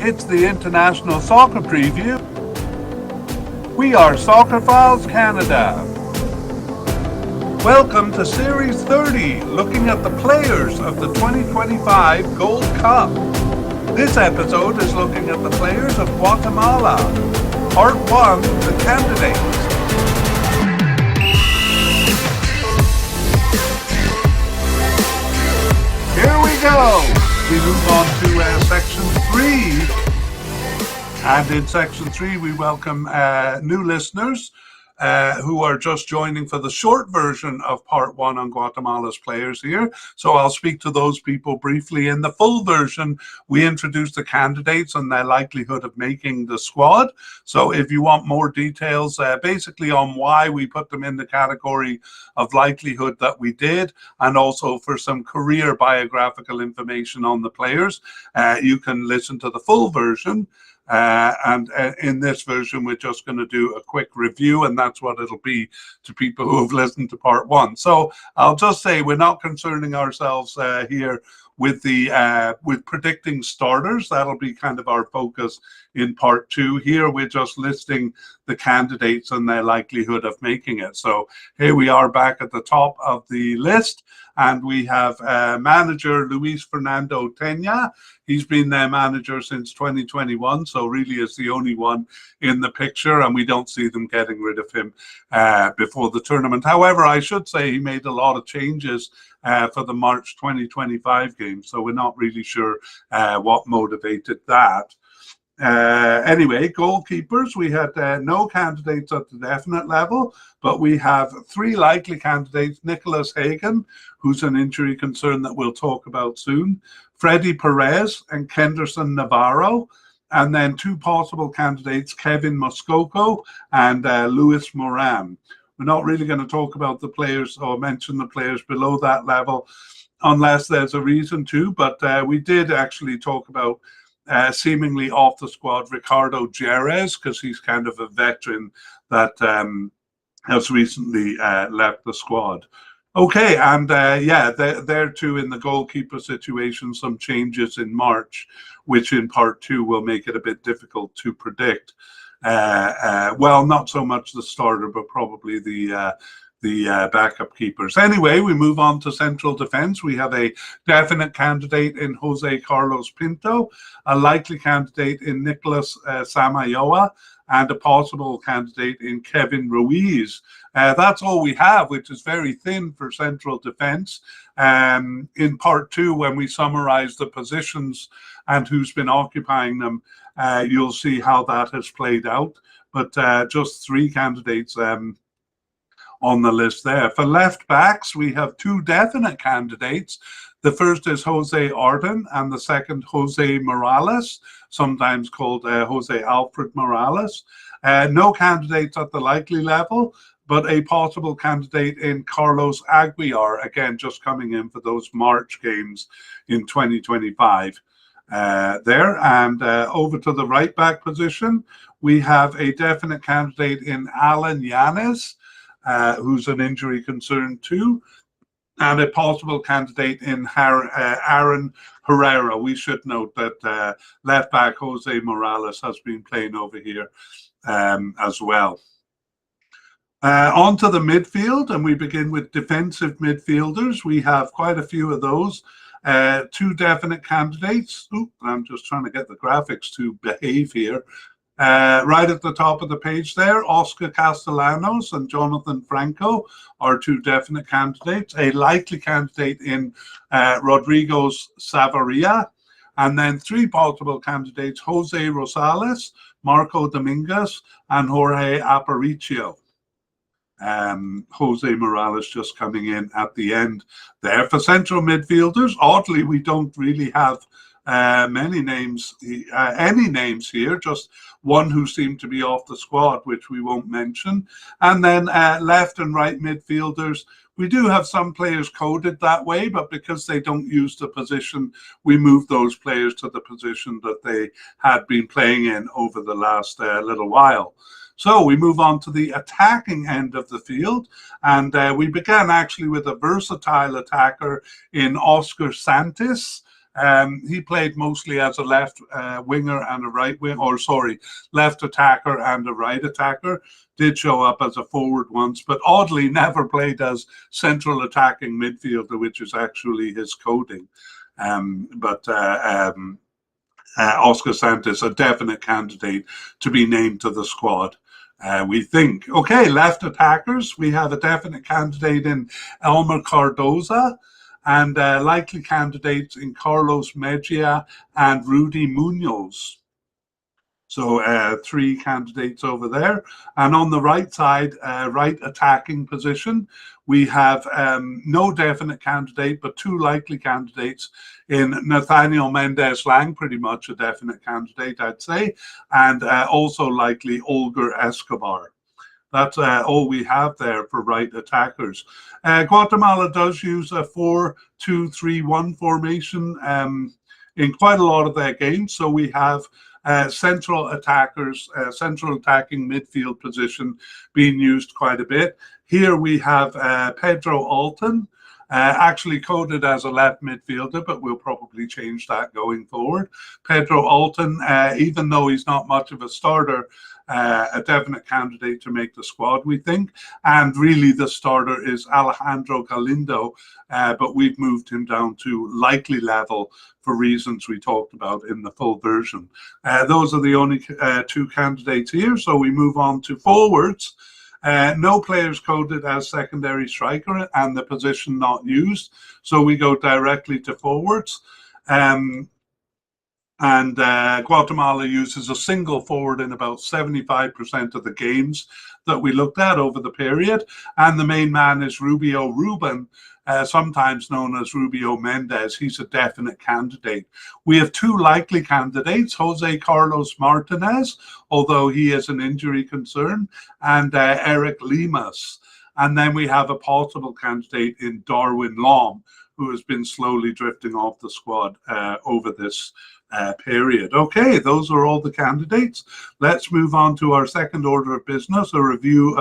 It's the International Soccer Preview. We are Soccerphiles Canada. Welcome to Series 30, looking at the players of the 2025 Gold Cup. This episode is looking at the players of Guatemala. Part 1, the candidates. Here we go. We move on to Section 3. And in Section 3, we welcome new listeners who are just joining for the short version of Part 1 on Guatemala's players here. So I'll speak to those people briefly. In the full version, we introduce the candidates and their likelihood of making the squad. So if you want more details, basically on why we put them in the category of likelihood that we did, and also for some career biographical information on the players, you can listen to the full version. And in this version, we're just going to do a quick review, and that's what it'll be to people who have listened to Part 1. So I'll just say we're not concerning ourselves here with the with predicting starters. That'll be kind of our focus in Part 2. Here we're just listing the candidates and their likelihood of making it. So here we are back at the top of the list, and we have manager Luis Fernando Tena. He's been their manager since 2021, so really is the only one in the picture, and we don't see them getting rid of him before the tournament. However, I should say he made a lot of changes for the March 2025 game, so we're not really sure what motivated that. Anyway, goalkeepers, we had no candidates at the definite level, but we have 3 likely candidates: Nicholas Hagen, who's an injury concern that we'll talk about soon, Freddy Perez and Kenderson Navarro, and then 2 possible candidates, Kevin Moscoco and Luis Moran. We're not really going to talk about the players or mention the players below that level unless there's a reason to, but we did actually talk about seemingly off the squad Ricardo Jerez, because he's kind of a veteran that has recently left the squad. Okay, and yeah, there too in the goalkeeper situation, some changes in March, which in Part 2 will make it a bit difficult to predict. Well, not so much the starter, but probably the backup keepers. Anyway, we move on to central defense. We have a definite candidate in Jose Carlos Pinto, a likely candidate in Nicolas Samayoa, and a possible candidate in Kevin Ruiz. That's all we have, which is very thin for central defense. In Part 2, when we summarize the positions and who's been occupying them, you'll see how that has played out. But just 3 candidates on the list there. For left backs, we have 2 definite candidates. The first is Jose Arden, and the second Jose Morales, sometimes called Jose Alfred Morales. No candidates at the likely level, but a possible candidate in Carlos Aguiar, again, just coming in for those March games in 2025 there. And over to the right back position, we have a definite candidate in Alan Yanes, who's an injury concern too, and a possible candidate in Aaron Herrera. We should note that left back Jose Morales has been playing over here as well. On to the midfield, and we begin with defensive midfielders. We have quite a few of those. 2 definite candidates. Ooh, I'm just trying to get the graphics to behave here. Right at the top of the page there, Oscar Castellanos and Jonathan Franco are 2 definite candidates. A likely candidate in Rodrigo Savaria, and then 3 possible candidates: Jose Rosales, Marco Dominguez, and Jorge Aparicio. Jose Morales just coming in at the end there. For central midfielders, oddly, we don't really have many names, any names here, just 1 who seemed to be off the squad, which we won't mention. And then left and right midfielders, we do have some players coded that way, but because they don't use the position, we move those players to the position that they had been playing in over the last little while. So we move on to the attacking end of the field, and we began actually with a versatile attacker in Oscar Santos. He played mostly as a left winger and a right wing, or sorry, left attacker and a right attacker. Did show up as a forward once, but oddly never played as central attacking midfielder, which is actually his coding. Oscar Santos, a definite candidate to be named to the squad. We think. Okay, left attackers. We have a definite candidate in Elmer Cardoza, and likely candidates in Carlos Mejia and Rudy Munoz. So 3 candidates over there. And on the right side, right attacking position, we have no definite candidate, but 2 likely candidates in Nathaniel Mendez-Lang, pretty much a definite candidate, I'd say, and also likely Olger Escobar. That's all we have there for right attackers. Guatemala does use a 4-2-3-1 formation in quite a lot of their games. So we have central attackers, central attacking midfield position being used quite a bit. Here we have Pedro Alton, actually coded as a left midfielder, but we'll probably change that going forward. Pedro Alton, even though he's not much of a starter, a definite candidate to make the squad, we think. And really the starter is Alejandro Galindo, but we've moved him down to likely level for reasons we talked about in the full version. Those are the only 2 candidates here. So we move on to forwards. No players coded as secondary striker and the position not used. So we go directly to forwards. Guatemala uses a single forward in about 75% of the games that we looked at over the period. And the main man is Rubio Ruben, sometimes known as Rubio Mendez. He's a definite candidate. We have 2 likely candidates, Jose Carlos Martinez, although he is an injury concern, and Eric Limas. And then we have a possible candidate in Darwin Lom, who has been slowly drifting off the squad over this period. Okay, those are all the candidates. Let's move on to our second order of business, a review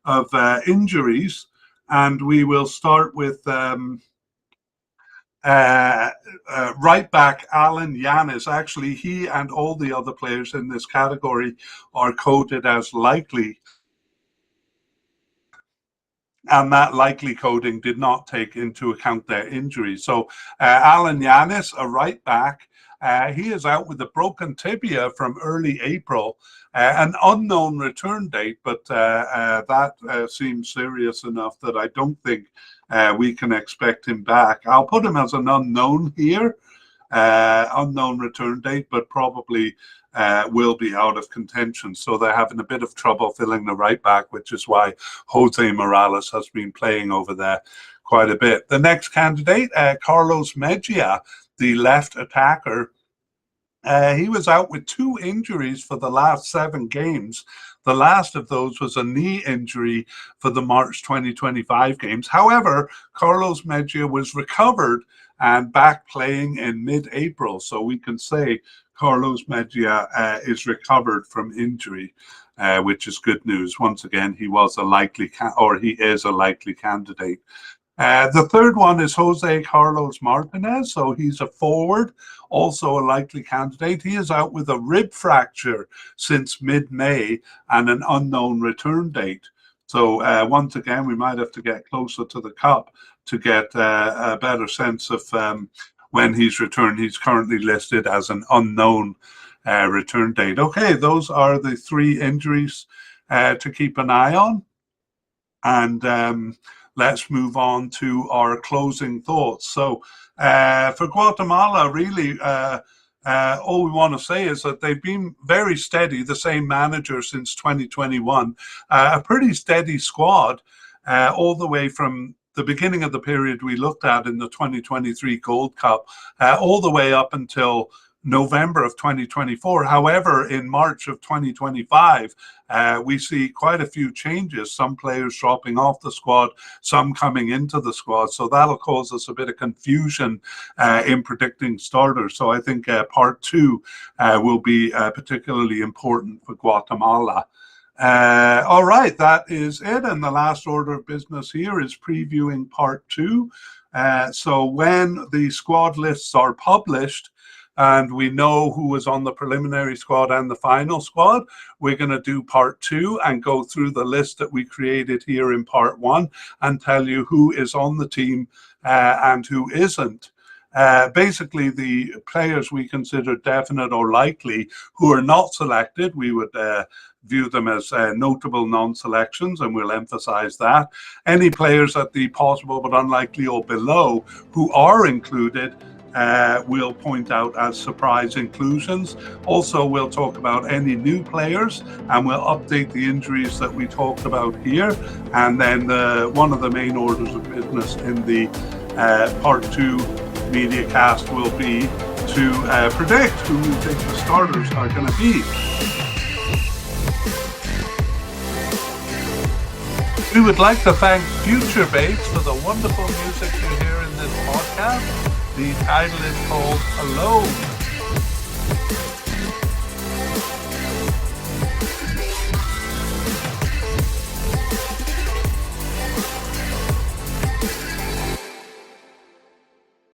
of injuries. And we will start with right back Alan Yanis. Actually, he and all the other players in this category are coded as likely. And that likely coding did not take into account their injuries. So Alan Yanis, a right back, he is out with a broken tibia from early April, an unknown return date, but that seems serious enough that I don't think we can expect him back. I'll put him as an unknown here, unknown return date, but probably will be out of contention. So they're having a bit of trouble filling the right back, which is why Jose Morales has been playing over there quite a bit. The next candidate, Carlos Mejia, the left attacker. He was out with 2 injuries for the last 7 games. The last of those was a knee injury for the March 2025 games. However, Carlos Mejia was recovered and back playing in mid-April. So we can say Carlos Mejia is recovered from injury, which is good news. Once again, he was a likely, he is a likely candidate. The third one is Jose Carlos Martinez. So he's a forward, also a likely candidate. He is out with a rib fracture since mid-May and an unknown return date. So once again, we might have to get closer to the cup to get a better sense of when he's returned. He's currently listed as an unknown return date. Okay, those are the 3 injuries to keep an eye on. And let's move on to our closing thoughts. So for Guatemala, really, all we want to say is that they've been very steady, the same manager since 2021, a pretty steady squad all the way from the beginning of the period we looked at in the 2023 Gold Cup, all the way up until November of 2024. However, in March of 2025, we see quite a few changes, some players dropping off the squad, some coming into the squad. So that'll cause us a bit of confusion in predicting starters. So I think part 2 will be particularly important for Guatemala. All right, that is it. And the last order of business here is previewing part 2. So when the squad lists are published, and we know who was on the preliminary squad and the final squad, we're going to do part 2 and go through the list that we created here in part 1 and tell you who is on the team and who isn't. Basically, the players we consider definite or likely who are not selected, we would view them as notable non-selections, and we'll emphasize that. Any players at the possible but unlikely or below who are included, we'll point out as surprise inclusions. Also, we'll talk about any new players, and we'll update the injuries that we talked about here. And then one of the main orders of business in the part 2 mediacast will be to predict who we think the starters are going to be. We would like to thank Future Bass for the wonderful music you hear in this podcast. The title is called Alone.